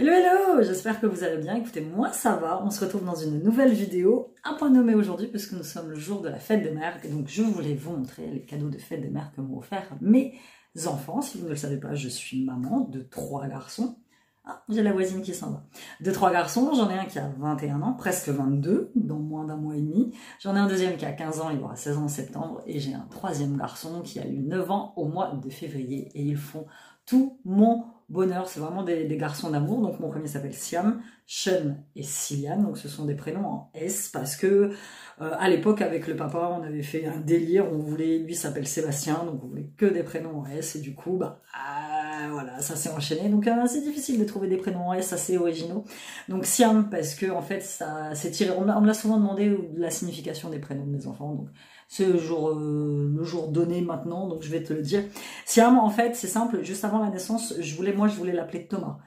Hello hello, j'espère que vous allez bien. Écoutez, moi ça va, on se retrouve dans une nouvelle vidéo, un point nommé aujourd'hui puisque nous sommes le jour de la fête des mères et donc je voulais vous montrer les cadeaux de fête des mères que m'ont offert mes enfants. Si vous ne le savez pas, je suis maman de 3 garçons. Ah, j'ai la voisine qui s'en va. De 3 garçons, j'en ai un qui a 21 ans, presque 22, dans moins d'un mois et demi. J'en ai un deuxième qui a 15 ans, il aura 16 ans en septembre. Et j'ai un troisième garçon qui a eu 9 ans au mois de février. Et ils font tout mon bonheur, c'est vraiment des garçons d'amour. Donc mon premier s'appelle Siam, Sean et Cillian. Donc ce sont des prénoms en S parce que à l'époque avec le papa on avait fait un délire, on voulait, lui s'appelle Sébastien, donc on voulait que des prénoms en S et du coup voilà, ça s'est enchaîné. Donc c'est difficile de trouver des prénoms en S assez originaux. Donc Siam parce que en fait ça s'est tiré, on me l'a souvent demandé la signification des prénoms de mes enfants. Donc c'est le jour donné maintenant, donc je vais te le dire. Siam, en fait, c'est simple, juste avant la naissance, je voulais l'appeler Thomas.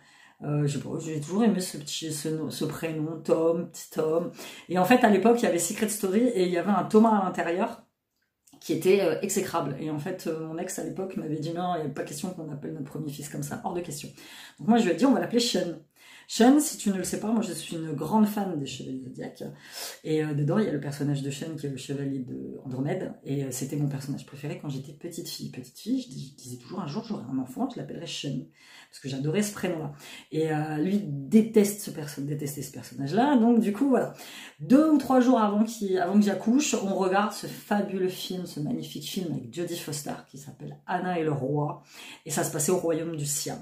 J'ai toujours aimé ce prénom, Tom, petit Tom. Et en fait, à l'époque, il y avait Secret Story et il y avait un Thomas à l'intérieur qui était exécrable. Et en fait, mon ex à l'époque m'avait dit non, il n'y a pas question qu'on appelle notre premier fils comme ça, hors de question. Donc moi, je lui ai dit, on va l'appeler Sean. Sean, si tu ne le sais pas, moi je suis une grande fan des Chevaliers Zodiac. Et dedans, il y a le personnage de Sean qui est le chevalier de Andromède. Et c'était mon personnage préféré quand j'étais petite fille. Petite fille, je disais toujours un jour j'aurai un enfant, je l'appellerai Sean. Parce que j'adorais ce prénom-là. Et lui détestait ce personnage-là. Donc du coup, voilà. 2 ou 3 jours avant que j'accouche, on regarde ce fabuleux film, ce magnifique film avec Jodie Foster qui s'appelle Anna et le roi. Et ça se passait au royaume du Siam.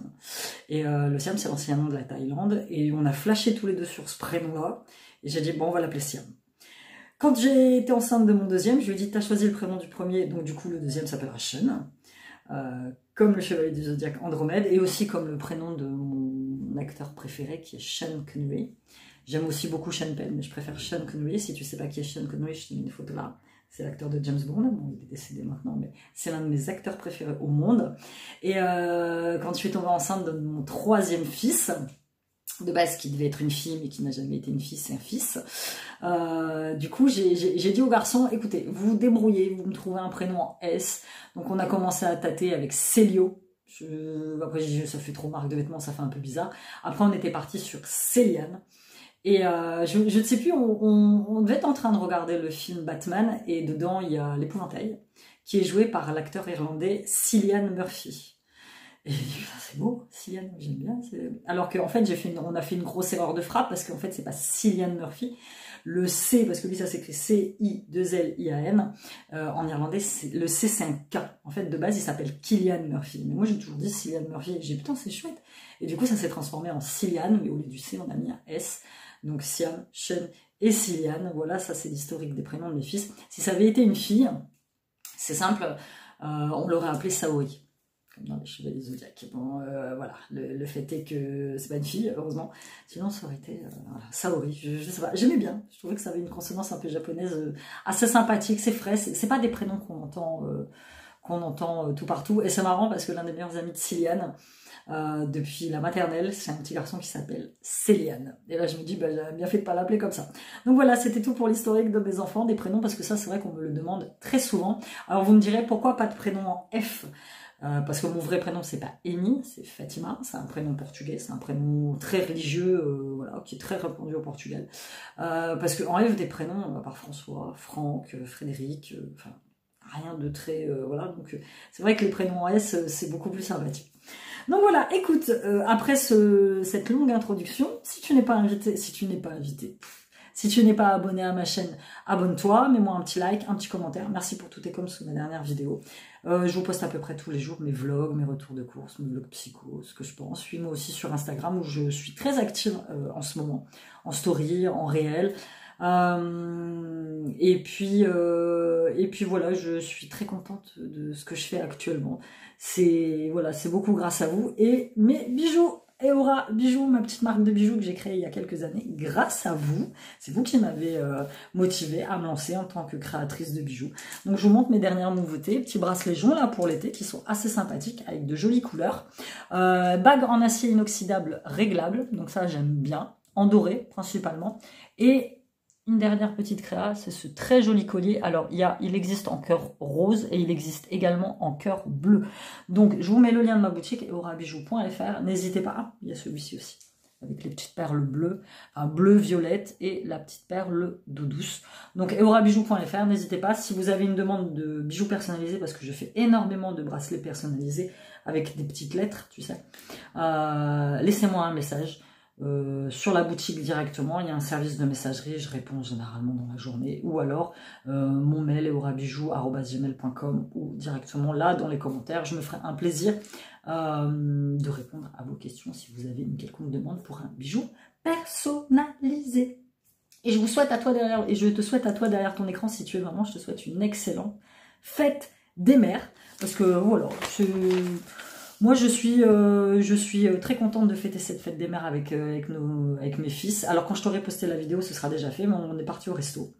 Et le Siam, c'est l'ancien nom de la Thaïlande. Et on a flashé tous les deux sur ce prénom-là. Et j'ai dit, bon, on va l'appeler Siam. Quand j'ai été enceinte de mon deuxième, je lui ai dit, t'as choisi le prénom du premier. Donc du coup, le deuxième s'appellera Sean. Comme le chevalier du Zodiac Andromède. Et aussi comme le prénom de mon acteur préféré qui est Sean Connery. J'aime aussi beaucoup Sean Penn, mais je préfère Sean Connery. Si tu sais pas qui est Sean Connery, je te mets une photo là. C'est l'acteur de James Bond. Bon, il est décédé maintenant, mais c'est l'un de mes acteurs préférés au monde. Et quand je suis tombée enceinte de mon troisième fils, de base qui devait être une fille, mais qui n'a jamais été une fille, c'est un fils. Du coup, j'ai dit aux garçons, écoutez, vous vous débrouillez, vous me trouvez un prénom en S. Donc on a commencé à tâter avec Célio. Après, ça fait trop marque de vêtements, ça fait un peu bizarre. Après, on était parti sur Cillian. Et je ne sais plus, on devait être en train de regarder le film Batman, et dedans, il y a l'épouvantail, qui est joué par l'acteur irlandais Cillian Murphy. Et c'est beau, Cillian, j'aime bien. Alors qu'en fait, on a fait une grosse erreur de frappe, parce qu'en fait, c'est pas Cillian Murphy. Le C, parce que lui, ça s'écrit C-I-2-L-I-A-N. En irlandais, le C, c'est un K. En fait, de base, il s'appelle Cillian Murphy. Mais moi, j'ai toujours dit Cillian Murphy. Et j'ai dit, putain, c'est chouette. Et du coup, ça s'est transformé en Cillian, mais au lieu du C, on a mis un S. Donc, Siam, Sean et Cillian. Voilà, ça, c'est l'historique des prénoms de mes fils. Si ça avait été une fille, c'est simple, on l'aurait appelée Saori. Comme dans les Chevaliers Zodiac. Bon, voilà, le fait est que c'est pas une fille, heureusement. Sinon, ça aurait été Saori. Je sais pas, j'aimais bien. Je trouvais que ça avait une consonance un peu japonaise assez sympathique. C'est frais. C'est pas des prénoms qu'on entend tout partout. Et c'est marrant parce que l'un des meilleurs amis de Cillian, depuis la maternelle, c'est un petit garçon qui s'appelle Céliane. Et là, je me dis, bah, j'ai bien fait de pas l'appeler comme ça. Donc voilà, c'était tout pour l'historique de mes enfants, des prénoms, parce que ça, c'est vrai qu'on me le demande très souvent. Alors, vous me direz, pourquoi pas de prénom en F? Parce que mon vrai prénom, c'est pas Amy, c'est Fatima, c'est un prénom portugais, c'est un prénom très religieux, voilà, qui est très répandu au Portugal. Parce qu'en F, des prénoms, à part François, Franck, Frédéric, enfin, rien de très, voilà, donc c'est vrai que les prénoms en S, c'est beaucoup plus sympathique. Donc voilà, écoute, après cette longue introduction, si tu n'es pas abonné à ma chaîne, abonne-toi, mets-moi un petit like, un petit commentaire. Merci pour tous tes coms sous ma dernière vidéo. Je vous poste à peu près tous les jours mes vlogs, mes retours de course, mes vlogs psycho, ce que je pense. Suis-moi aussi sur Instagram où je suis très active en ce moment, en story, en réel. Et puis voilà, je suis très contente de ce que je fais actuellement. C'est beaucoup grâce à vous et mes bijoux. Eora Bijoux, ma petite marque de bijoux que j'ai créée il y a quelques années, grâce à vous. C'est vous qui m'avez motivée à me lancer en tant que créatrice de bijoux. Donc je vous montre mes dernières nouveautés, petits bracelets joncs là pour l'été qui sont assez sympathiques avec de jolies couleurs. Bague en acier inoxydable réglable, donc ça j'aime bien, en doré principalement. Et une dernière petite créa, c'est ce très joli collier. Alors, il existe en cœur rose et il existe également en cœur bleu. Donc, je vous mets le lien de ma boutique, eorabijoux.fr. N'hésitez pas. Ah, il y a celui-ci aussi. avec les petites perles bleues, enfin bleu, violette et la petite perle d'eau douce. Donc eorabijou.fr, n'hésitez pas si vous avez une demande de bijoux personnalisés, parce que je fais énormément de bracelets personnalisés avec des petites lettres, tu sais. Laissez-moi un message. Sur la boutique directement, il y a un service de messagerie, je réponds généralement dans la journée, ou alors mon mail eorabijou@gmail.com ou directement là dans les commentaires. Je me ferai un plaisir de répondre à vos questions si vous avez une quelconque demande pour un bijou personnalisé. Et je vous souhaite à toi derrière, et je te souhaite à toi derrière ton écran, si tu es maman, je te souhaite une excellente fête des mères, parce que voilà, moi, je suis très contente de fêter cette fête des mères avec mes fils. Alors, quand je t'aurai posté la vidéo, ce sera déjà fait, mais on est parti au resto.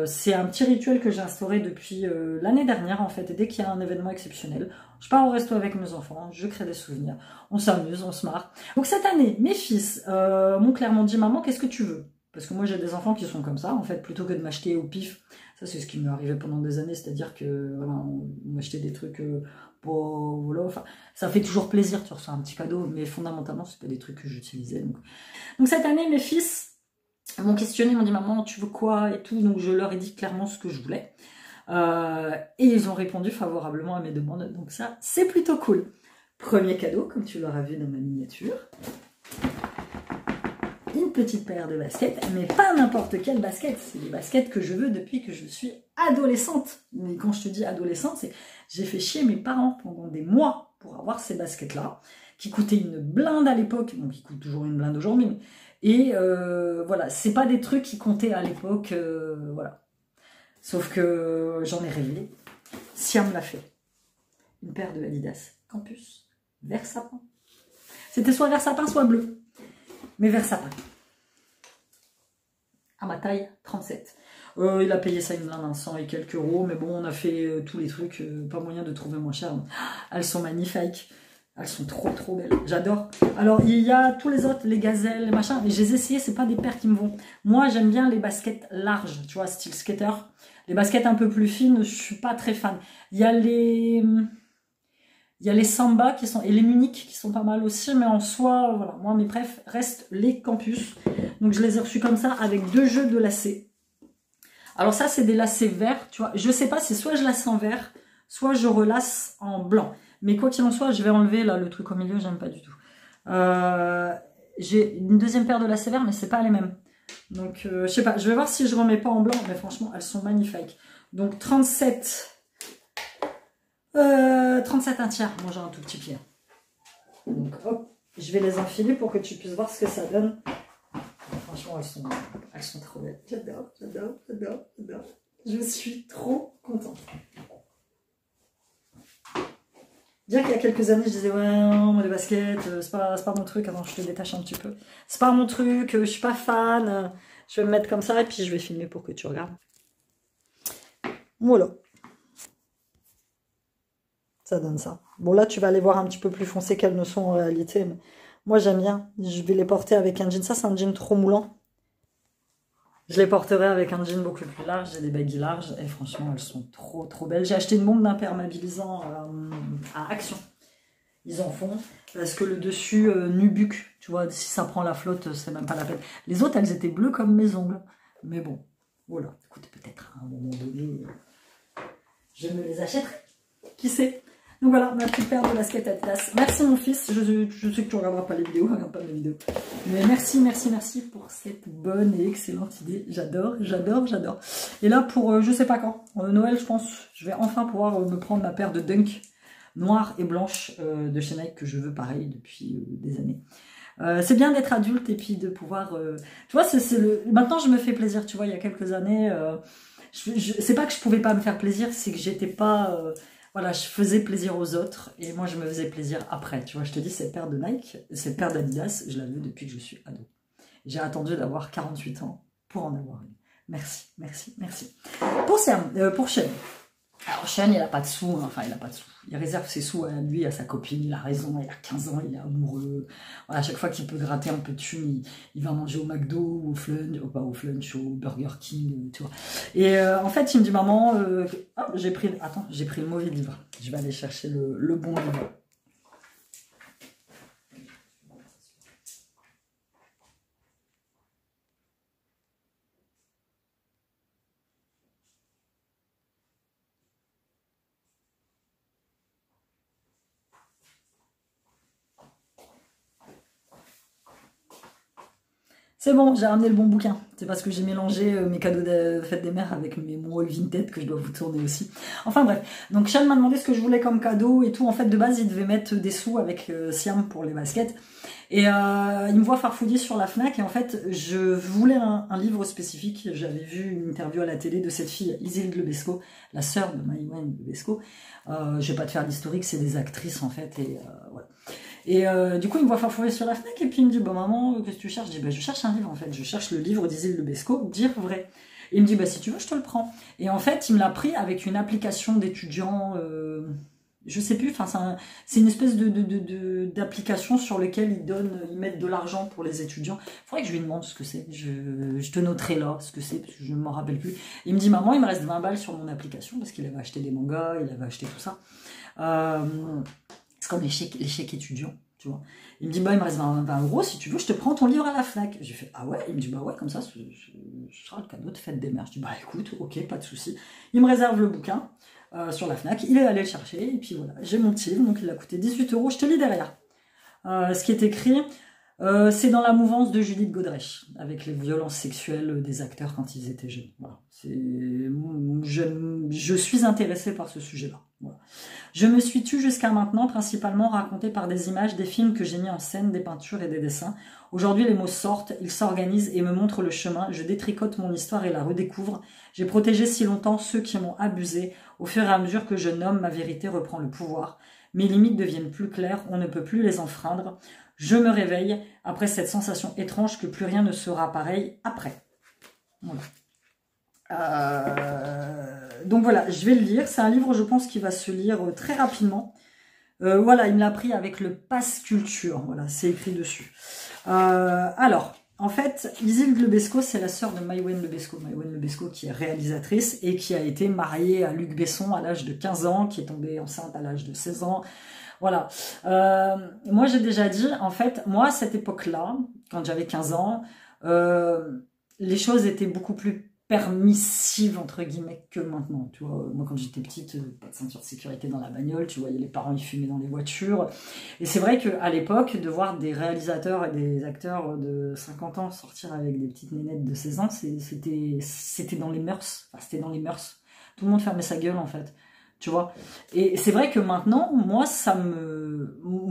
C'est un petit rituel que j'ai instauré depuis l'année dernière, en fait. Et dès qu'il y a un événement exceptionnel, je pars au resto avec mes enfants, je crée des souvenirs, on s'amuse, on se marre. Donc, cette année, mes fils m'ont clairement dit « Maman, qu'est-ce que tu veux ?» Parce que moi, j'ai des enfants qui sont comme ça, en fait, plutôt que de m'acheter au pif. Ça, c'est ce qui m'est arrivé pendant des années, c'est-à-dire que voilà, on m'achetait des trucs... voilà, enfin, ça fait toujours plaisir, tu reçois un petit cadeau, mais fondamentalement, c'est pas des trucs que j'utilisais. Donc cette année, mes fils m'ont questionné, m'ont dit maman, tu veux quoi et tout. Donc je leur ai dit clairement ce que je voulais. Et ils ont répondu favorablement à mes demandes. Donc ça, c'est plutôt cool. Premier cadeau, comme tu l'auras vu dans ma miniature. Une petite paire de baskets, mais pas n'importe quelle basket. C'est des baskets que je veux depuis que je suis adolescente. Mais quand je te dis adolescente, c'est j'ai fait chier mes parents pendant des mois pour avoir ces baskets-là, qui coûtaient une blinde à l'époque, donc qui coûtent toujours une blinde aujourd'hui. Et voilà, c'est pas des trucs qui comptaient à l'époque, voilà. Sauf que j'en ai rêvé. Siam l'a fait. Une paire de Adidas Campus, vert sapin. C'était soit vert sapin, soit bleu. Mais vert sapin. À ma taille, 37. Il a payé ça une blinde, 100 et quelques euros. Mais bon, on a fait tous les trucs. Pas moyen de trouver moins cher. Elles sont magnifiques. Elles sont trop trop belles. J'adore. Alors, il y a tous les autres, les gazelles, les machins. Mais je les ai essayées, c'est pas des paires qui me vont. Moi, j'aime bien les baskets larges. Tu vois, style skater. Les baskets un peu plus fines, je suis pas très fan. Il y a les Samba qui sont, et les Munich qui sont pas mal aussi, mais en soi, voilà, moi mes préf restent les Campus. Donc je les ai reçus comme ça avec 2 jeux de lacets. Alors ça c'est des lacets verts, tu vois. Je sais pas si soit je lace en vert, soit je relace en blanc. Mais quoi qu'il en soit, je vais enlever là le truc au milieu, j'aime pas du tout. J'ai une deuxième paire de lacets verts, mais c'est pas les mêmes. Donc je sais pas, je vais voir si je remets pas en blanc, mais franchement elles sont magnifiques. Donc 37 un tiers, moi j'ai un tout petit pied. Donc hop, je vais les enfiler pour que tu puisses voir ce que ça donne. Franchement, elles sont trop belles. J'adore, j'adore, j'adore, j'adore. Je suis trop contente. Dire qu'il y a quelques années, je disais ouais, non, les baskets, c'est pas mon truc. Attends, je te détache un petit peu. C'est pas mon truc, je suis pas fan. Je vais me mettre comme ça et puis je vais filmer pour que tu regardes. Voilà. Ça donne ça. Bon, là, tu vas les voir un petit peu plus foncées qu'elles ne sont en réalité. Mais moi, j'aime bien. Je vais les porter avec un jean. Ça, c'est un jean trop moulant. Je les porterai avec un jean beaucoup plus large. J'ai des baggy larges. Et franchement, elles sont trop, trop belles. J'ai acheté une bombe d'imperméabilisant à Action. Ils en font. Parce que le dessus, nubuck. Tu vois, si ça prend la flotte, c'est même pas la peine. Les autres, elles étaient bleues comme mes ongles. Mais bon, voilà. Écoute, peut-être à un moment donné, je me les achèterai. Qui sait? Donc voilà, ma petite paire de baskets Adidas. Merci mon fils, je sais que tu ne regarderas pas les vidéos, regarde pas mes vidéos. Mais merci, merci, merci pour cette bonne et excellente idée. J'adore, j'adore, j'adore. Et là pour, je sais pas quand, Noël je pense, je vais enfin pouvoir me prendre ma paire de Dunk noire et blanche de chez Nike que je veux pareil depuis des années. C'est bien d'être adulte et puis de pouvoir... tu vois, maintenant je me fais plaisir, tu vois, il y a quelques années, c'est pas que je pouvais pas me faire plaisir, c'est que j'étais pas... voilà, je faisais plaisir aux autres et moi je me faisais plaisir après. Tu vois, je te dis, cette paire de Nike, cette paire d'Adidas, je la veux depuis que je suis ado. J'ai attendu d'avoir 48 ans pour en avoir une. Merci, merci, merci. Pour Shane. Alors Shane, il n'a pas de sous, hein. Enfin il n'a pas de sous. Il réserve ses sous à lui, à sa copine, il a raison, il a 15 ans, il est amoureux. Voilà, à chaque fois qu'il peut gratter un peu de thunes, il va manger au McDo, au Flunch, pas au Flunch, au Burger King, tu vois. Et en fait, il me dit, maman, oh, j'ai pris le mauvais livre. Je vais aller chercher le bon livre. C'est bon, j'ai ramené le bon bouquin. C'est parce que j'ai mélangé mes cadeaux de fête des mères avec mon haul Vinted que je dois vous tourner aussi. Enfin bref, donc Sean m'a demandé ce que je voulais comme cadeau et tout. En fait, de base, il devait mettre des sous avec Siam pour les baskets. Et il me voit farfouiller sur la FNAC et en fait, je voulais un livre spécifique. J'avais vu une interview à la télé de cette fille, Isilde Lebesco, la sœur de Maïwen Lebesco. Je vais pas te faire l'historique, c'est des actrices en fait. Et voilà. Et du coup, il me voit farfouiller sur la FNAC et puis il me dit, bah maman, qu'est-ce que tu cherches? Je dis, bah je cherche un livre en fait, je cherche le livre d'Isilde Lebesco, Dire vrai. Et il me dit, bah si tu veux, je te le prends. Et en fait, il me l'a pris avec une application d'étudiant, je sais plus, enfin c'est une espèce d'application sur laquelle ils mettent de l'argent pour les étudiants. Il faudrait que je lui demande ce que c'est. Je te noterai là ce que c'est, parce que je ne m'en rappelle plus. Il me dit, maman, il me reste 20 balles sur mon application, parce qu'il avait acheté des mangas, il avait acheté tout ça. C'est comme les chèques étudiants, tu vois. Il me dit, bah, il me reste 20 €, si tu veux, je te prends ton livre à la FNAC. J'ai fait, ah ouais? Il me dit, bah ouais, comme ça, ce sera le cadeau de fête des mères. Je dis, bah écoute, ok, pas de souci. Il me réserve le bouquin sur la FNAC, il est allé le chercher, et puis voilà, j'ai mon petit livre, donc il a coûté 18 €, je te lis derrière. Ce qui est écrit, c'est dans la mouvance de Judith Godrèche, avec les violences sexuelles des acteurs quand ils étaient jeunes. Voilà. Je suis intéressée par ce sujet-là. Voilà. Je me suis tue jusqu'à maintenant, principalement racontée par des images, des films que j'ai mis en scène, des peintures et des dessins. Aujourd'hui, les mots sortent, ils s'organisent et me montrent le chemin. Je détricote mon histoire et la redécouvre. J'ai protégé si longtemps ceux qui m'ont abusé. Au fur et à mesure que je nomme, ma vérité reprend le pouvoir. Mes limites deviennent plus claires, on ne peut plus les enfreindre. Je me réveille après cette sensation étrange que plus rien ne sera pareil après. Voilà. Donc voilà, je vais le lire. C'est un livre, je pense, qui va se lire très rapidement. Voilà, il me l'a pris avec le Pass Culture. Voilà, c'est écrit dessus. Alors, en fait, Isilde Lebesco, c'est la sœur de Maïwen Lebesco. Maïwen Lebesco qui est réalisatrice et qui a été mariée à Luc Besson à l'âge de 15 ans, qui est tombée enceinte à l'âge de 16 ans. Voilà. Moi, j'ai déjà dit, en fait, moi, à cette époque-là, quand j'avais 15 ans, les choses étaient beaucoup plus permissive entre guillemets que maintenant, tu vois. Moi quand j'étais petite, pas de ceinture de sécurité dans la bagnole, tu voyais les parents ils fumaient dans les voitures, et c'est vrai qu'à l'époque de voir des réalisateurs et des acteurs de 50 ans sortir avec des petites nénettes de 16 ans, c'était dans les mœurs, enfin, c'était dans les mœurs, tout le monde fermait sa gueule en fait, tu vois. Et c'est vrai que maintenant, moi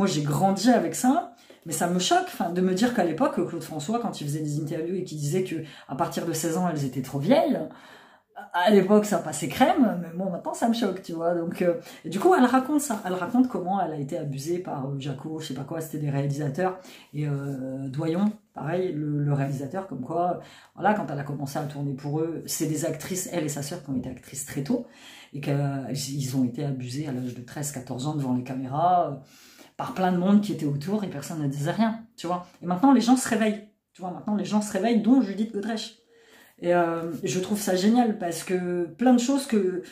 j'ai grandi avec ça. Mais ça me choque, enfin, de me dire qu'à l'époque, Claude François, quand il faisait des interviews et qu'il disait que à partir de 16 ans, elles étaient trop vieilles, à l'époque, ça passait crème, mais bon, maintenant, ça me choque, tu vois. Donc, et du coup, elle raconte ça. Elle raconte comment elle a été abusée par Jaco, je sais pas quoi, c'était des réalisateurs. Et Doyon, pareil, le réalisateur, comme quoi, voilà, quand elle a commencé à tourner pour eux, c'est des actrices, elle et sa sœur, qui ont été actrices très tôt, et qu'ils ont été abusés à l'âge de 13-14 ans devant les caméras, par plein de monde qui était autour et personne ne disait rien, tu vois. Et maintenant, les gens se réveillent, tu vois. Maintenant, les gens se réveillent, dont Judith Godrèche. Et je trouve ça génial parce que plein de choses que,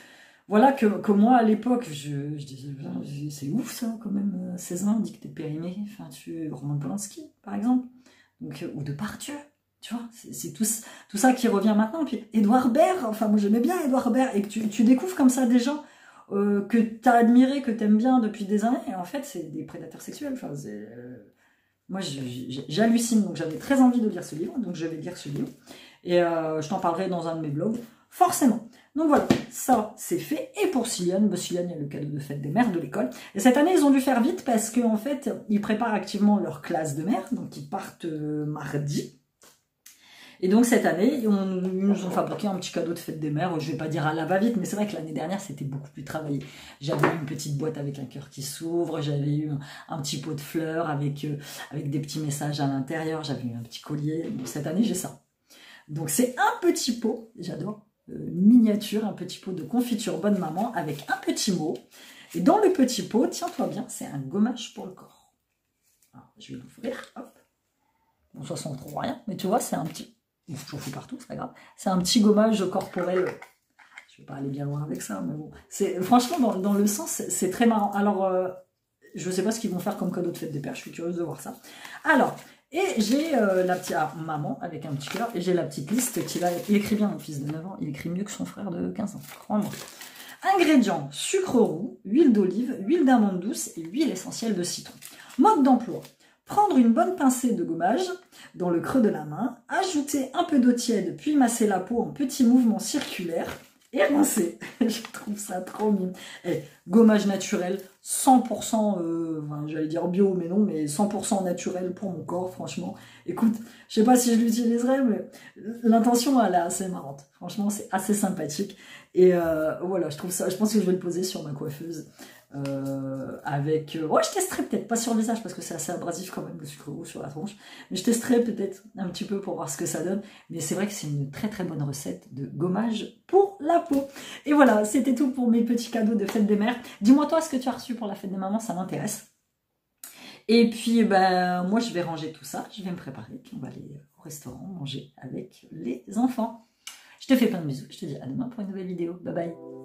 voilà, que moi, à l'époque, je disais, c'est ouf ça, quand même, 16 ans, on dit que t'es périmé. Enfin, Roman Polanski, par exemple. Donc, ou Depardieu, tu vois. C'est tout ça qui revient maintenant. Puis, Édouard Baird, enfin, moi, j'aimais bien Édouard Baird. Et que tu découvres comme ça des gens que tu as admiré, que tu aimes bien depuis des années, et en fait, c'est des prédateurs sexuels. Enfin, moi, j'hallucine, donc j'avais très envie de lire ce livre, donc je vais lire ce livre, et je t'en parlerai dans un de mes blogs, forcément. Donc voilà, ça, c'est fait, et pour Cillian, Cillian, il y a le cadeau de fête des mères de l'école, et cette année, ils ont dû faire vite, parce qu'en fait, ils préparent activement leur classe de mères, donc ils partent mardi. Et donc cette année, ils nous ont fabriqué un petit cadeau de fête des mères, je vais pas dire à la va-vite, mais c'est vrai que l'année dernière, c'était beaucoup plus travaillé. J'avais eu une petite boîte avec un cœur qui s'ouvre, j'avais eu un petit pot de fleurs avec des petits messages à l'intérieur, j'avais eu un petit collier. Donc cette année, j'ai ça. Donc c'est un petit pot, j'adore, miniature, un petit pot de confiture bonne maman avec un petit mot. Et dans le petit pot, tiens-toi bien, c'est un gommage pour le corps. Alors, je vais l'ouvrir, hop. Bon, ça sent trop rien, mais tu vois, c'est un petit... J'en fous partout, c'est pas grave. C'est un petit gommage corporel. Je vais pas aller bien loin avec ça, mais bon. Franchement, dans le sens, c'est très marrant. Alors, je sais pas ce qu'ils vont faire comme cadeau de fête des pères, je suis curieuse de voir ça. Alors, et j'ai la petite maman avec un petit cœur, et j'ai la petite liste il écrit bien, mon fils de 9 ans, il écrit mieux que son frère de 15 ans, crois-moi. Ingrédients, sucre roux, huile d'olive, huile d'amande douce et huile essentielle de citron. Mode d'emploi. prendre une bonne pincée de gommage dans le creux de la main, ajouter un peu d'eau tiède, puis masser la peau en petits mouvements circulaires et rincer. Je trouve ça trop mignon. Et gommage naturel, 100%, enfin, j'allais dire bio, mais non, mais 100% naturel pour mon corps, franchement. Écoute, je sais pas si je l'utiliserai, mais l'intention, elle est assez marrante. Franchement, c'est assez sympathique. Et voilà, je trouve ça, je pense que je vais le poser sur ma coiffeuse. Avec... ouais, je testerai peut-être, pas sur le visage, parce que c'est assez abrasif quand même, le sucre roux sur la tronche. Mais je testerai peut-être un petit peu pour voir ce que ça donne. Mais c'est vrai que c'est une très très bonne recette de gommage pour la peau. Et voilà, c'était tout pour mes petits cadeaux de fête des mères. Dis-moi toi ce que tu as reçu pour la fête des mamans, ça m'intéresse. Et puis, ben, moi je vais ranger tout ça, je vais me préparer, puis on va aller au restaurant manger avec les enfants. Je te fais plein de bisous, je te dis à demain pour une nouvelle vidéo. Bye bye.